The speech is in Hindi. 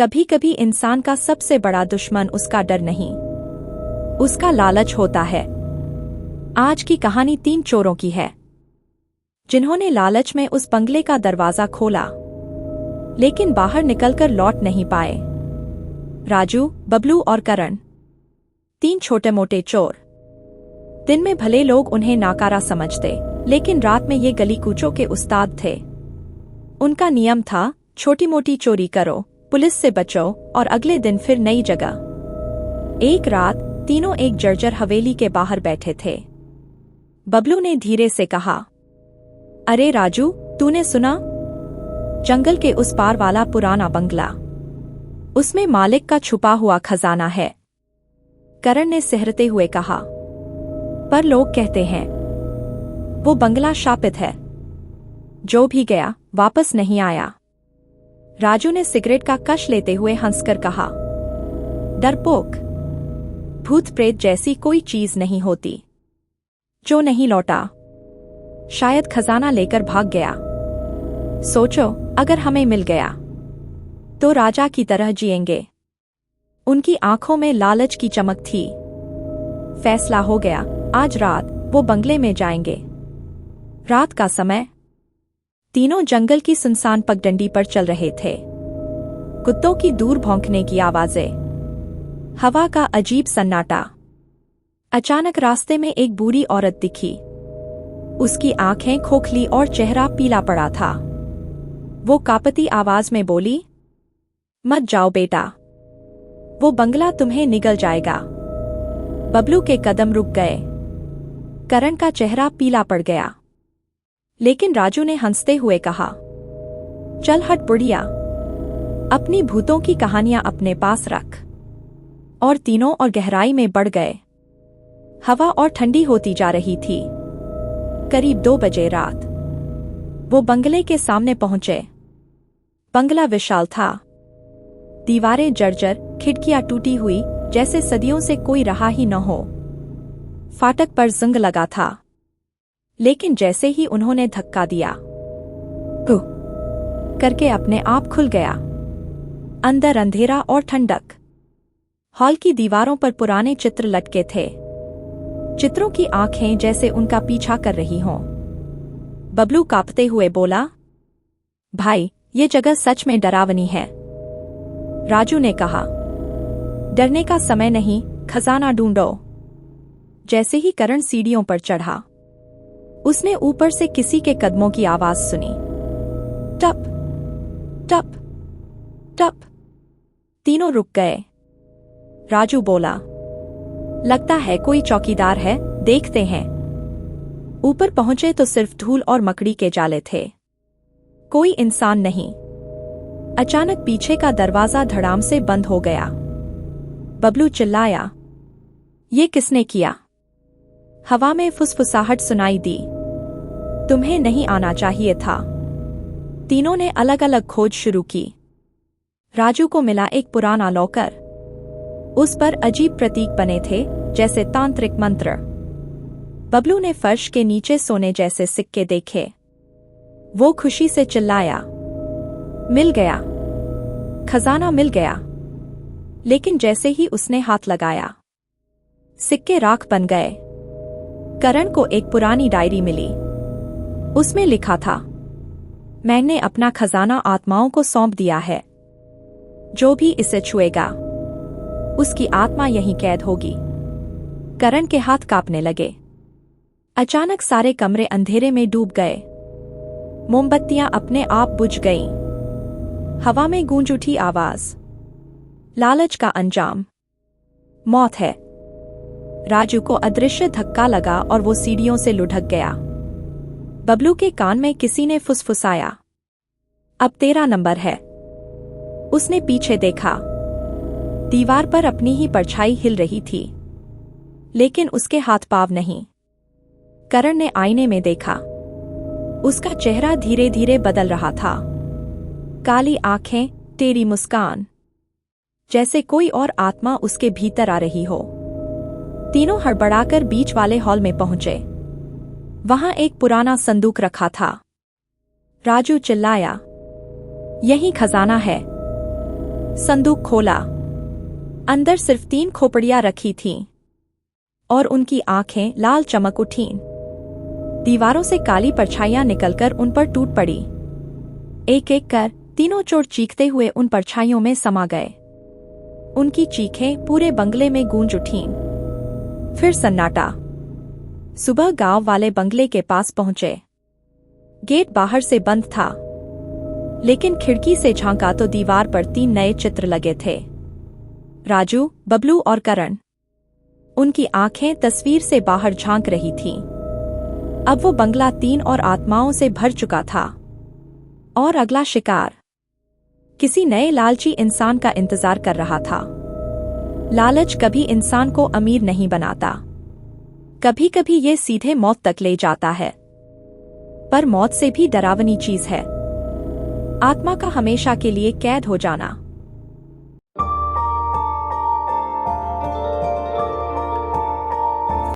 कभी कभी इंसान का सबसे बड़ा दुश्मन उसका डर नहीं, उसका लालच होता है। आज की कहानी 3 चोरों की है, जिन्होंने लालच में उस बंगले का दरवाजा खोला, लेकिन बाहर निकलकर लौट नहीं पाए। राजू, बबलू और करण, 3 छोटे मोटे चोर। दिन में भले लोग उन्हें नाकारा समझते, लेकिन रात में ये गली कूचों के उस्ताद थे। उनका नियम था, छोटी मोटी चोरी करो, पुलिस से बचो और अगले दिन फिर नई जगह। एक रात तीनों एक जर्जर हवेली के बाहर बैठे थे। बबलू ने धीरे से कहा, अरे राजू, तूने सुना? जंगल के उस पार वाला पुराना बंगला, उसमें मालिक का छुपा हुआ खजाना है। करण ने सिहरते हुए कहा, पर लोग कहते हैं वो बंगला शापित है, जो भी गया वापस नहीं आया। राजू ने सिगरेट का कश लेते हुए हंसकर कहा, डरपोक, भूत प्रेत जैसी कोई चीज नहीं होती जो नहीं लौटा। शायद खजाना लेकर भाग गया। सोचो, अगर हमें मिल गया तो राजा की तरह जिएंगे। उनकी आंखों में लालच की चमक थी। फैसला हो गया, आज रात वो बंगले में जाएंगे। रात का समय। तीनों जंगल की सुनसान पगडंडी पर चल रहे थे। कुत्तों की दूर भौंकने की आवाजें, हवा का अजीब सन्नाटा। अचानक रास्ते में एक बूढ़ी औरत दिखी। उसकी आंखें खोखली और चेहरा पीला पड़ा था। वो कांपती आवाज में बोली, मत जाओ बेटा, वो बंगला तुम्हें निगल जाएगा। बबलू के कदम रुक गए। करण का चेहरा पीला पड़ गया, लेकिन राजू ने हंसते हुए कहा, चल हट बुढ़िया, अपनी भूतों की कहानियां अपने पास रख। और तीनों और गहराई में बढ़ गए। हवा और ठंडी होती जा रही थी। करीब 2 बजे रात वो बंगले के सामने पहुंचे। बंगला विशाल था। दीवारें जर्जर, खिड़कियां टूटी हुई, जैसे सदियों से कोई रहा ही न हो। फाटक पर जंग लगा था, लेकिन जैसे ही उन्होंने धक्का दिया, हुँ करके अपने आप खुल गया। अंदर अंधेरा और ठंडक। हॉल की दीवारों पर पुराने चित्र लटके थे। चित्रों की आंखें जैसे उनका पीछा कर रही हों। बबलू कांपते हुए बोला, भाई, ये जगह सच में डरावनी है। राजू ने कहा, डरने का समय नहीं, खजाना ढूंढो। जैसे ही करण सीढ़ियों पर चढ़ा, उसने ऊपर से किसी के कदमों की आवाज सुनी। टप टप टप। तीनों रुक गए। राजू बोला, लगता है कोई चौकीदार है, देखते हैं। ऊपर पहुंचे तो सिर्फ धूल और मकड़ी के जाले थे, कोई इंसान नहीं। अचानक पीछे का दरवाजा धड़ाम से बंद हो गया। बबलू चिल्लाया, ये किसने किया? हवा में फुसफुसाहट सुनाई दी, तुम्हें नहीं आना चाहिए था। तीनों ने अलग अलग खोज शुरू की। राजू को मिला एक पुराना लॉकर। उस पर अजीब प्रतीक बने थे, जैसे तांत्रिक मंत्र। बबलू ने फर्श के नीचे सोने जैसे सिक्के देखे। वो खुशी से चिल्लाया, मिल गया, खजाना मिल गया। लेकिन जैसे ही उसने हाथ लगाया, सिक्के राख बन गए। करण को एक पुरानी डायरी मिली। उसमें लिखा था, मैंने अपना खजाना आत्माओं को सौंप दिया है। जो भी इसे छुएगा, उसकी आत्मा यहीं कैद होगी। करण के हाथ कांपने लगे। अचानक सारे कमरे अंधेरे में डूब गए। मोमबत्तियां अपने आप बुझ गईं। हवा में गूंज उठी आवाज, लालच का अंजाम मौत है। राजू को अदृश्य धक्का लगा और वो सीढ़ियों से लुढ़क गया। बबलू के कान में किसी ने फुसफुसाया, अब तेरा नंबर है। उसने पीछे देखा। दीवार पर अपनी ही परछाई हिल रही थी, लेकिन उसके हाथ पांव नहीं। करण ने आईने में देखा। उसका चेहरा धीरे धीरे बदल रहा था। काली आंखें, टेढ़ी मुस्कान, जैसे कोई और आत्मा उसके भीतर आ रही हो। तीनों हड़बड़ाकर बीच वाले हॉल में पहुंचे। वहां एक पुराना संदूक रखा था। राजू चिल्लाया, यही खजाना है। संदूक खोला। अंदर सिर्फ 3 खोपड़ियां रखी थीं और उनकी आंखें लाल चमक उठीं। दीवारों से काली परछाइयां निकलकर उन पर टूट पड़ी। एक एक कर तीनों चोर चीखते हुए उन परछाइयों में समा गए। उनकी चीखें पूरे बंगले में गूंज उठीं। फिर सन्नाटा। सुबह गांव वाले बंगले के पास पहुंचे। गेट बाहर से बंद था, लेकिन खिड़की से झांका तो दीवार पर 3 नए चित्र लगे थे। राजू, बबलू और करण। उनकी आंखें तस्वीर से बाहर झांक रही थीं। अब वो बंगला 3 और आत्माओं से भर चुका था। और अगला शिकार किसी नए लालची इंसान का इंतजार कर रहा था। लालच कभी इंसान को अमीर नहीं बनाता, कभी कभी ये सीधे मौत तक ले जाता है। पर मौत से भी डरावनी चीज है आत्मा का हमेशा के लिए कैद हो जाना।